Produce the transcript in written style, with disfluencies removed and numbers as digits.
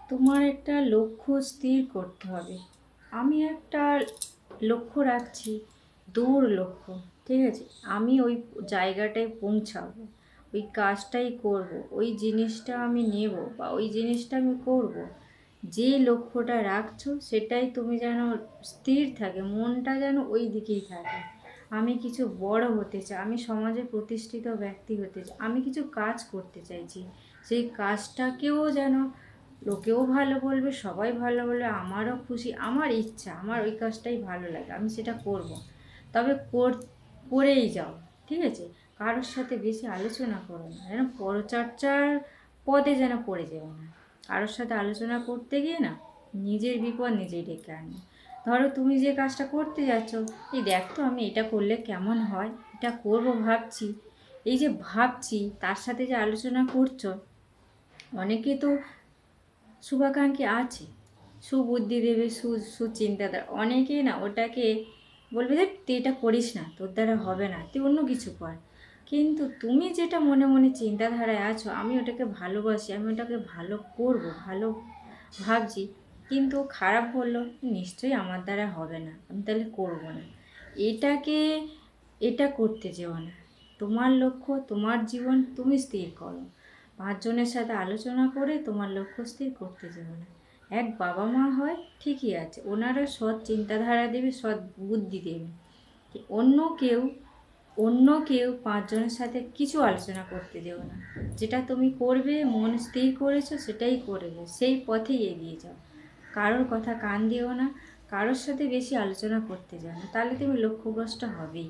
তোমার একটা লক্ষ্য স্থির করতে হবে। আমি একটা লক্ষ্য রাখছি, দূর লক্ষ্য। ঠিক আছে, আমি ওই জায়গাটায় পৌঁছাবো, ওই কাজটাই করব, ওই জিনিসটা আমি নেব বা ওই জিনিসটা আমি করব। যে লক্ষ্যটা রাখছো সেটাই তুমি যেন স্থির থাকে, মনটা যেন ওই দিকেই থাকে। আমি কিছু বড় হতে চাই, আমি সমাজে প্রতিষ্ঠিত ব্যক্তি হতে চাই, আমি কিছু কাজ করতে চাইছি, সেই কাজটাকেও যেন লোকেও ভালো বলবে, সবাই ভালো বলবে, আমারও খুশি, আমার ইচ্ছা, আমার ওই কাজটাই ভালো লাগে, আমি সেটা করব। তবে করেই যাও। ঠিক আছে, কারোর সাথে বেশি আলোচনা করো না, যেন পরচর্চার পদে যেন পড়ে যেও না। কারোর সাথে আলোচনা করতে গিয়ে না নিজের বিপদ নিজেই ডেকে আনবে। ধরো তুমি যে কাজটা করতে যাচ্ছ, এই দেখ তো আমি এটা করলে কেমন হয়, এটা করব ভাবছি, এই যে ভাবছি তার সাথে যে আলোচনা করছো, অনেকে তো শুভাকাঙ্ক্ষী আছে, সুবুদ্ধি দেবে, সুচিন্তাধারা, অনেকেই না ওটাকে বলবে যে তুই এটা করিস না, তোর দ্বারা হবে না, তুই অন্য কিছু কর। কিন্তু তুমি যেটা মনে মনে চিন্তাধারায় আছো, আমি ওটাকে ভালোবাসি, আমি ওটাকে ভালো করব, ভালো ভাবছি, কিন্তু ও খারাপ বললো, নিশ্চয়ই আমার দ্বারা হবে না, আমি তাহলে করবো না। এটাকে এটা করতে যেও না। তোমার লক্ষ্য, তোমার জীবন তুমি স্থির করো। পাঁচজনের সাথে আলোচনা করে তোমার লক্ষ্য স্থির করতে যেও না। এক বাবা মা হয় ঠিকই আছে, ওনারা সৎ চিন্তাধারা দেবে, সৎ বুদ্ধি দেবে। অন্য কেউ অন্য কেউ পাঁচজনের সাথে কিছু আলোচনা করতে যেও না। যেটা তুমি করবে, মন স্থির করেছো সেটাই করবে, সেই পথেই এগিয়ে যাও। কারোর কথা কান দিও না, কারোর সাথে বেশি আলোচনা করতে যাও না, তাহলে তুমি লক্ষ্যভ্রষ্ট হবেই।